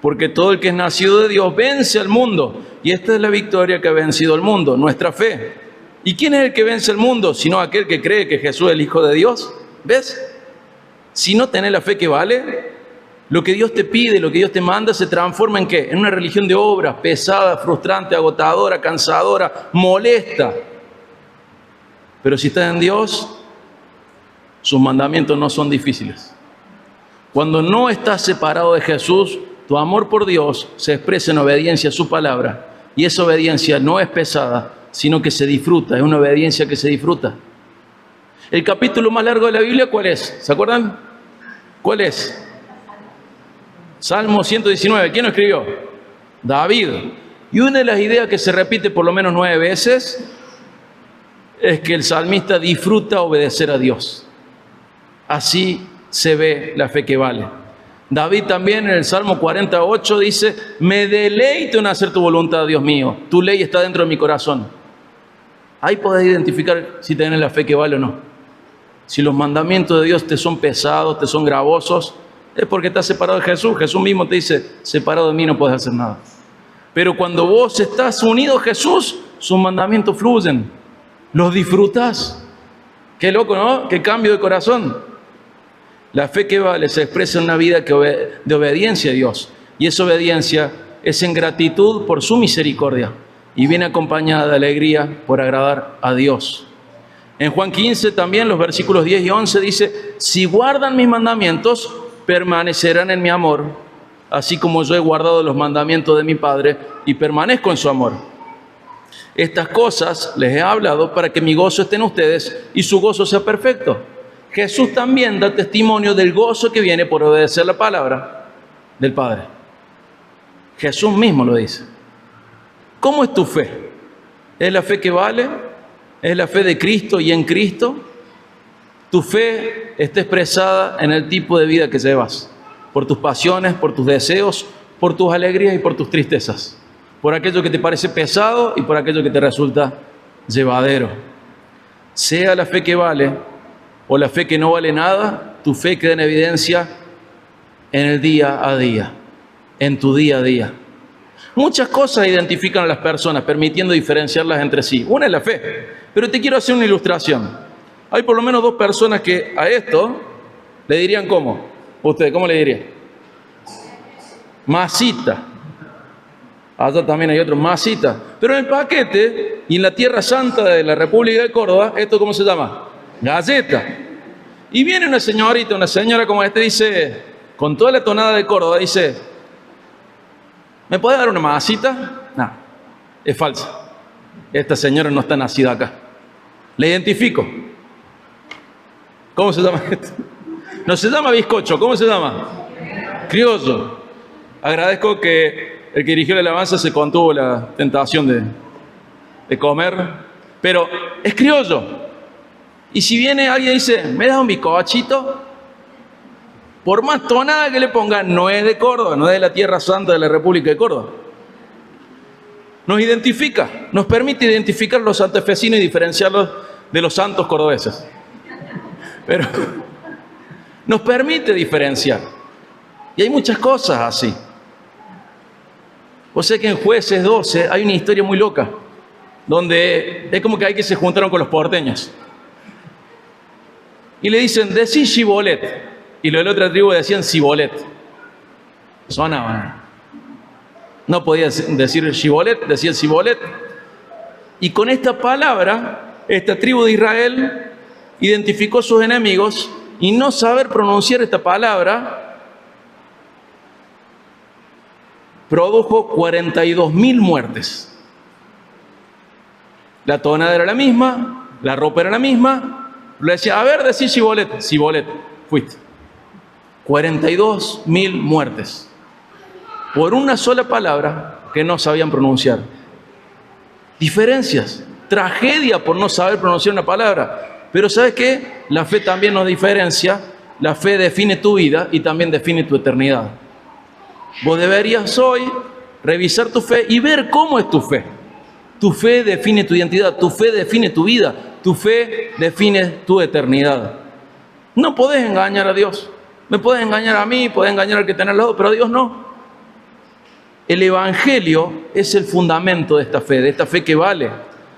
Speaker 1: Porque todo el que es nacido de Dios vence al mundo. Y esta es la victoria que ha vencido al mundo, nuestra fe. ¿Y quién es el que vence al mundo? Sino aquel que cree que Jesús es el Hijo de Dios. ¿Ves? Si no tenés la fe que vale, lo que Dios te pide, lo que Dios te manda, se transforma ¿en qué? En una religión de obras, pesada, frustrante, agotadora, cansadora, molesta. Pero si estás en Dios, sus mandamientos no son difíciles. Cuando no estás separado de Jesús, tu amor por Dios se expresa en obediencia a su palabra. Y esa obediencia no es pesada, sino que se disfruta. Es una obediencia que se disfruta. El capítulo más largo de la Biblia, ¿cuál es? ¿Se acuerdan? ¿Cuál es? Salmo 119. ¿Quién lo escribió? David. Y una de las ideas que se repite por lo menos 9 veces es que el salmista disfruta obedecer a Dios. Así se ve la fe que vale. David también en el Salmo 48 dice: me deleito en hacer tu voluntad, Dios mío. Tu ley está dentro de mi corazón. Ahí podés identificar si tenés la fe que vale o no. Si los mandamientos de Dios te son pesados, te son gravosos, es porque estás separado de Jesús. Jesús mismo te dice: separado de mí no puedes hacer nada. Pero cuando vos estás unido a Jesús, sus mandamientos fluyen. Los disfrutás. Qué loco, ¿no? Qué cambio de corazón. La fe que vale se expresa en una vida de obediencia a Dios. Y esa obediencia es en gratitud por su misericordia. Y viene acompañada de alegría por agradar a Dios. En Juan 15 también los versículos 10 y 11 dice: si guardan mis mandamientos, permanecerán en mi amor, así como yo he guardado los mandamientos de mi Padre y permanezco en su amor. Estas cosas les he hablado para que mi gozo esté en ustedes y su gozo sea perfecto. Jesús también da testimonio del gozo que viene por obedecer la palabra del Padre. Jesús mismo lo dice. ¿Cómo es tu fe? ¿Es la fe que vale? ¿Es la fe de Cristo y en Cristo? Tu fe está expresada en el tipo de vida que llevas, por tus pasiones, por tus deseos, por tus alegrías y por tus tristezas, por aquello que te parece pesado y por aquello que te resulta llevadero. Sea la fe que vale o la fe que no vale nada, tu fe queda en evidencia en el día a día, en tu día a día. Muchas cosas identifican a las personas, permitiendo diferenciarlas entre sí. Una es la fe, pero te quiero hacer una ilustración. Hay por lo menos 2 personas que a esto le dirían ¿cómo? ¿Usted cómo le diría? Masita. Allá también hay otros, masita. Pero en el paquete y en la Tierra Santa de la República de Córdoba, ¿esto cómo se llama? Galleta. Y viene una señora como esta, dice, con toda la tonada de Córdoba, dice: ¿me puede dar una masita? No, es falsa. Esta señora no está nacida acá. Le identifico. ¿Cómo se llama esto? No se llama bizcocho, ¿cómo se llama? Criollo. Agradezco que el que dirigió la alabanza se contuvo la tentación de comer, pero es criollo. Y si viene alguien y dice: ¿me das un bizcochito? Por más tonada que le pongan, no es de Córdoba, no es de la Tierra Santa de la República de Córdoba. nos identifica, nos permite identificar a los santafesinos y diferenciarlos de los santos cordobeses. Pero nos permite diferenciar. Y hay muchas cosas así. O sea que en Jueces 12 hay una historia muy loca, donde es como que hay que se juntaron con los porteños. Y le dicen, decí Shibolet. Y los de la otra tribu decían Sibolet. Sonaban. No podía decir Shibolet, decía Sibolet. Y con esta palabra, esta tribu de Israel identificó a sus enemigos, y no saber pronunciar esta palabra produjo 42.000 muertes. La tonada era la misma, la ropa era la misma. Le decía, a ver, decí Sibolet. Sibolet, fuiste. 42.000 muertes. Por una sola palabra que no sabían pronunciar. Diferencias. Tragedia por no saber pronunciar una palabra. Pero ¿sabes qué? La fe también nos diferencia. La fe define tu vida y también define tu eternidad. Vos deberías hoy revisar tu fe y ver cómo es tu fe. Tu fe define tu identidad, tu fe define tu vida, tu fe define tu eternidad. No podés engañar a Dios. Me podés engañar a mí, podés engañar al que tenés al lado, pero a Dios no. El Evangelio es el fundamento de esta fe que vale,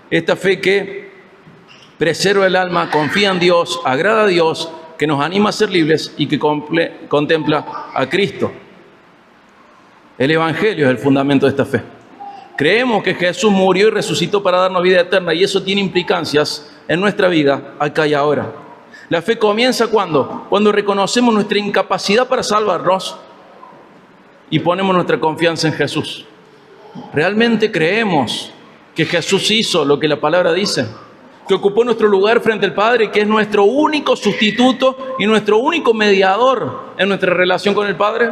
Speaker 1: esta fe que preserva el alma, confía en Dios, agrada a Dios, que nos anima a ser libres y que contempla a Cristo. El Evangelio es el fundamento de esta fe. Creemos que Jesús murió y resucitó para darnos vida eterna, y eso tiene implicancias en nuestra vida acá y ahora. La fe comienza cuando reconocemos nuestra incapacidad para salvarnos y ponemos nuestra confianza en Jesús. ¿Realmente creemos que Jesús hizo lo que la palabra dice? Que ocupó nuestro lugar frente al Padre, que es nuestro único sustituto y nuestro único mediador en nuestra relación con el Padre.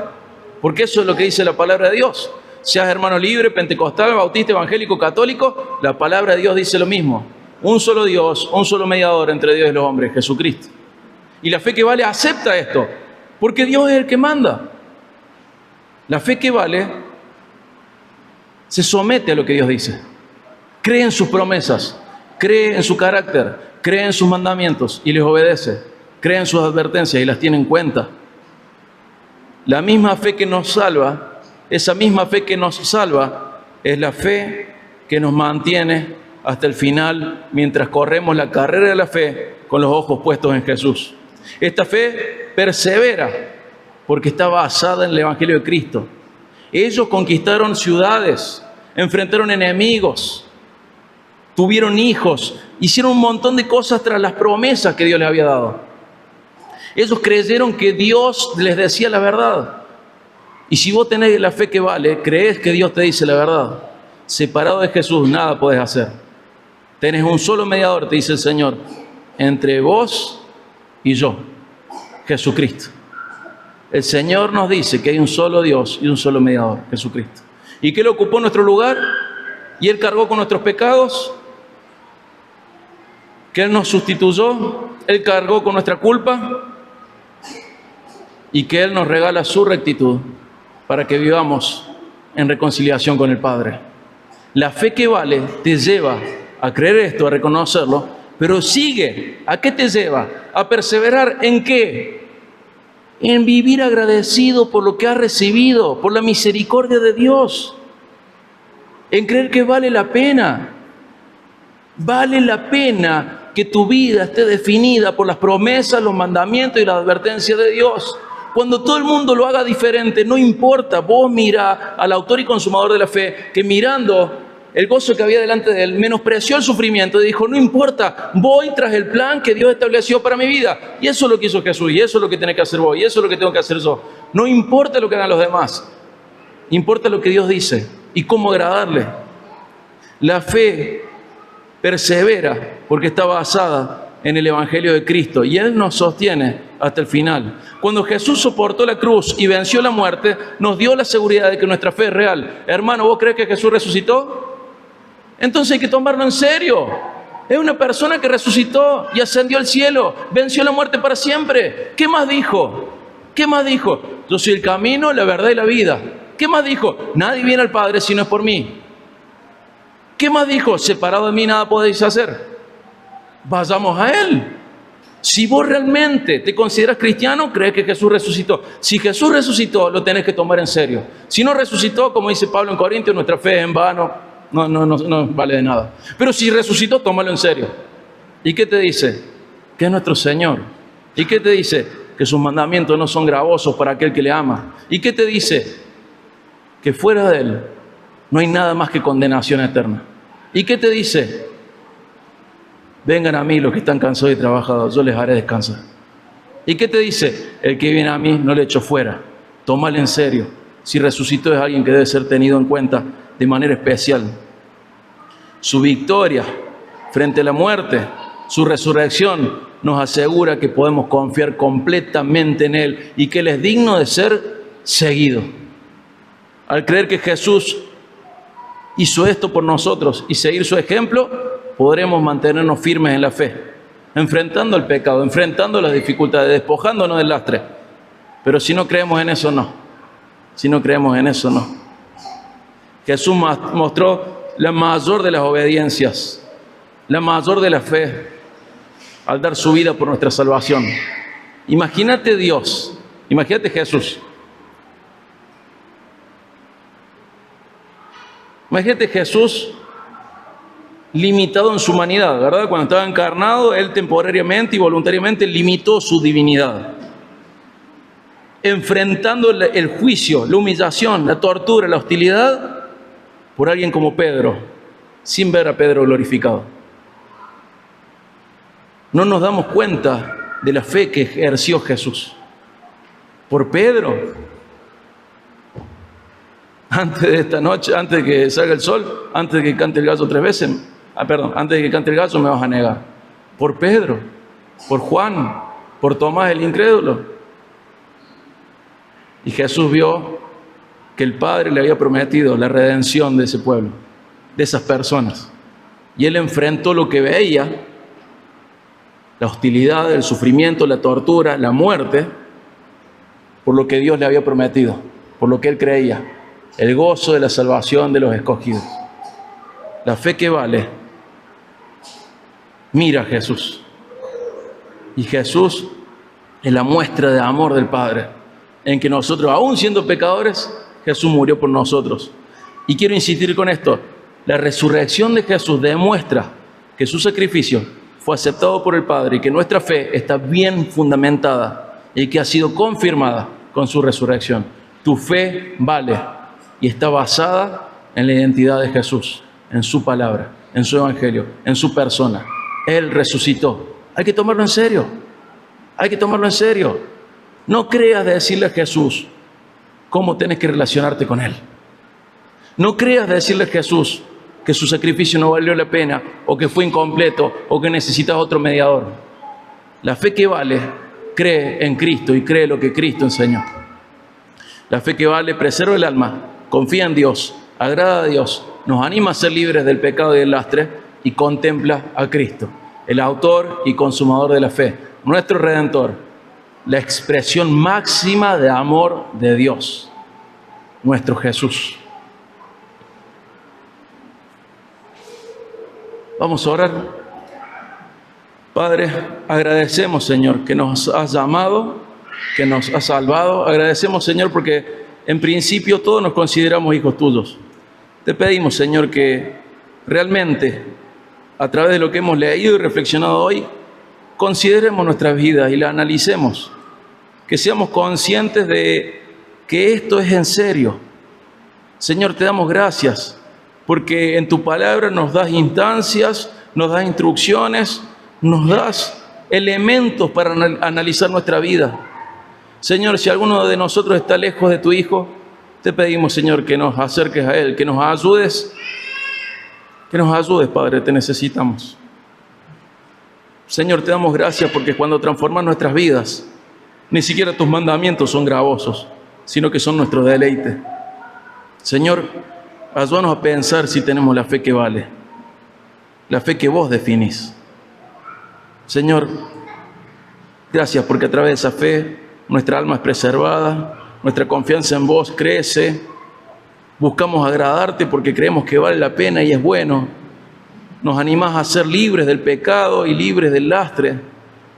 Speaker 1: Porque eso es lo que dice la palabra de Dios. Seas hermano libre, pentecostal, bautista, evangélico, católico, la palabra de Dios dice lo mismo. Un solo Dios, un solo mediador entre Dios y los hombres, Jesucristo. Y la fe que vale acepta esto, porque Dios es el que manda. La fe que vale se somete a lo que Dios dice. Cree en sus promesas, cree en su carácter, cree en sus mandamientos y les obedece. Cree en sus advertencias y las tiene en cuenta. La misma fe que nos salva, esa misma fe que nos salva, es la fe que nos mantiene hasta el final mientras corremos la carrera de la fe con los ojos puestos en Jesús. Esta fe persevera porque está basada en el Evangelio de Cristo. Ellos conquistaron ciudades, enfrentaron enemigos, tuvieron hijos, hicieron un montón de cosas tras las promesas que Dios les había dado. Ellos creyeron que Dios les decía la verdad. Y si vos tenés la fe que vale, creés que Dios te dice la verdad, separado de Jesús nada podés hacer. Tenés un solo mediador, te dice el Señor, entre vos y yo, Jesucristo. El Señor nos dice que hay un solo Dios y un solo mediador, Jesucristo. ¿Y que Él ocupó nuestro lugar? ¿Y Él cargó con nuestros pecados? ¿Que Él nos sustituyó? ¿Él cargó con nuestra culpa? Y que Él nos regala su rectitud para que vivamos en reconciliación con el Padre. La fe que vale te lleva a creer esto, a reconocerlo, pero sigue. ¿A qué te lleva? A perseverar ¿en qué? En vivir agradecido por lo que has recibido, por la misericordia de Dios. En creer que vale la pena. Vale la pena que tu vida esté definida por las promesas, los mandamientos y la advertencia de Dios. Cuando todo el mundo lo haga diferente, no importa, vos mira al autor y consumador de la fe, que mirando el gozo que había delante de él, menospreció el sufrimiento y dijo, no importa, voy tras el plan que Dios estableció para mi vida. Y eso es lo que hizo Jesús, y eso es lo que tenés que hacer vos, y eso es lo que tengo que hacer yo. No importa lo que hagan los demás, importa lo que Dios dice y cómo agradarle. La fe persevera porque está basada en el Evangelio de Cristo y Él nos sostiene hasta el final. Cuando Jesús soportó la cruz y venció la muerte, nos dio la seguridad de que nuestra fe es real. Hermano, ¿vos crees que Jesús resucitó? Entonces hay que tomarlo en serio. Es una persona que resucitó y ascendió al cielo, venció la muerte para siempre. ¿Qué más dijo? ¿Qué más dijo? Yo soy el camino, la verdad y la vida. ¿Qué más dijo? Nadie viene al Padre si no es por mí. ¿Qué más dijo? Separado de mí nada podéis hacer. Vayamos a Él. Si vos realmente te consideras cristiano, crees que Jesús resucitó. Si Jesús resucitó, lo tenés que tomar en serio. Si no resucitó, como dice Pablo en Corintios, nuestra fe es en vano, no vale de nada. Pero si resucitó, tómalo en serio. ¿Y qué te dice? Que es nuestro Señor. ¿Y qué te dice? Que sus mandamientos no son gravosos para aquel que le ama. ¿Y qué te dice? Que fuera de Él no hay nada más que condenación eterna. ¿Y qué te dice? Vengan a mí los que están cansados y trabajados, yo les haré descansar. ¿Y qué te dice? El que viene a mí no le echo fuera. Tómale en serio. Si resucitó es alguien que debe ser tenido en cuenta de manera especial. Su victoria frente a la muerte, su resurrección, nos asegura que podemos confiar completamente en Él y que Él es digno de ser seguido. Al creer que Jesús hizo esto por nosotros y seguir su ejemplo, podremos mantenernos firmes en la fe, enfrentando el pecado, enfrentando las dificultades, despojándonos del lastre. Pero si no creemos en eso, no. Si no creemos en eso, no. Jesús mostró la mayor de las obediencias, la mayor de la fe, al dar su vida por nuestra salvación. Imagínate Dios, imagínate Jesús. Imagínate Jesús limitado en su humanidad, ¿verdad? Cuando estaba encarnado, Él temporariamente y voluntariamente limitó su divinidad. Enfrentando el juicio, la humillación, la tortura, la hostilidad por alguien como Pedro, sin ver a Pedro glorificado. No nos damos cuenta de la fe que ejerció Jesús. Por Pedro, antes de esta noche, antes de que salga el sol, antes de que cante el gallo 3 veces, antes de que cante el gallo me vas a negar. Por Pedro, por Juan, por Tomás el incrédulo. Y Jesús vio que el Padre le había prometido la redención de ese pueblo, de esas personas. Y Él enfrentó lo que veía, la hostilidad, el sufrimiento, la tortura, la muerte, por lo que Dios le había prometido, por lo que Él creía, el gozo de la salvación de los escogidos. La fe que vale, mira a Jesús. Y Jesús es la muestra de amor del Padre, en que nosotros, aún siendo pecadores, Jesús murió por nosotros. Y quiero insistir con esto, la resurrección de Jesús demuestra que su sacrificio fue aceptado por el Padre y que nuestra fe está bien fundamentada y que ha sido confirmada con su resurrección. Tu fe vale y está basada en la identidad de Jesús, en su palabra, en su evangelio, en su persona. Él resucitó. Hay que tomarlo en serio. Hay que tomarlo en serio. No creas decirle a Jesús cómo tienes que relacionarte con Él. No creas decirle a Jesús que su sacrificio no valió la pena, o que fue incompleto, o que necesitas otro mediador. La fe que vale, cree en Cristo y cree lo que Cristo enseñó. La fe que vale, preserva el alma, confía en Dios, agrada a Dios, nos anima a ser libres del pecado y del lastre y contempla a Cristo, el autor y consumador de la fe, nuestro Redentor, la expresión máxima de amor de Dios, nuestro Jesús. Vamos a orar. Padre, agradecemos, Señor, que nos has llamado, que nos has salvado. Agradecemos, Señor, porque en principio todos nos consideramos hijos tuyos. Te pedimos, Señor, que realmente, a través de lo que hemos leído y reflexionado hoy, consideremos nuestras vidas y la analicemos. Que seamos conscientes de que esto es en serio. Señor, te damos gracias, porque en tu palabra nos das instancias, nos das instrucciones, nos das elementos para analizar nuestra vida. Señor, si alguno de nosotros está lejos de tu Hijo, te pedimos, Señor, que nos acerques a Él, que nos ayudes, Padre, te necesitamos. Señor, te damos gracias porque cuando transformas nuestras vidas, ni siquiera tus mandamientos son gravosos, sino que son nuestro deleite. Señor, ayúdanos a pensar si tenemos la fe que vale, la fe que vos definís. Señor, gracias porque a través de esa fe nuestra alma es preservada, nuestra confianza en vos crece Buscamos agradarte porque creemos que vale la pena y es bueno. Nos animás a ser libres del pecado y libres del lastre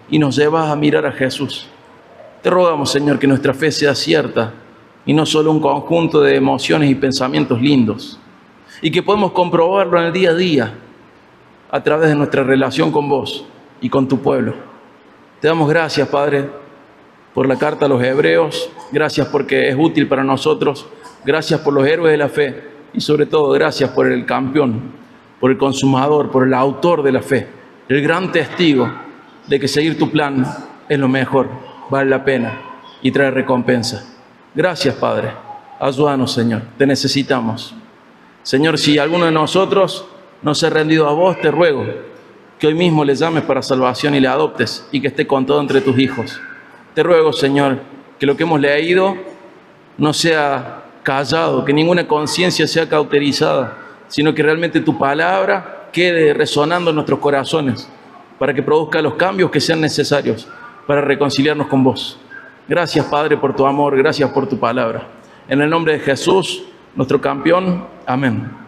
Speaker 1: y nos llevas a mirar a Jesús. Te rogamos, Señor, que nuestra fe sea cierta y no solo un conjunto de emociones y pensamientos lindos, y que podemos comprobarlo en el día a día a través de nuestra relación con vos y con tu pueblo. Te damos gracias, Padre, por la carta a los Hebreos. Gracias porque es útil para nosotros. Gracias por los héroes de la fe y sobre todo gracias por el campeón, por el consumador, por el autor de la fe, el gran testigo de que seguir tu plan es lo mejor, vale la pena y trae recompensa. Gracias, Padre. Ayúdanos, Señor. Te necesitamos. Señor, si alguno de nosotros no se ha rendido a vos, te ruego que hoy mismo le llames para salvación y le adoptes y que esté con todo entre tus hijos. Te ruego, Señor, que lo que hemos leído no sea callado, que ninguna conciencia sea cauterizada, sino que realmente tu palabra quede resonando en nuestros corazones para que produzca los cambios que sean necesarios para reconciliarnos con vos. Gracias, Padre, por tu amor, gracias por tu palabra. En el nombre de Jesús, nuestro campeón, amén.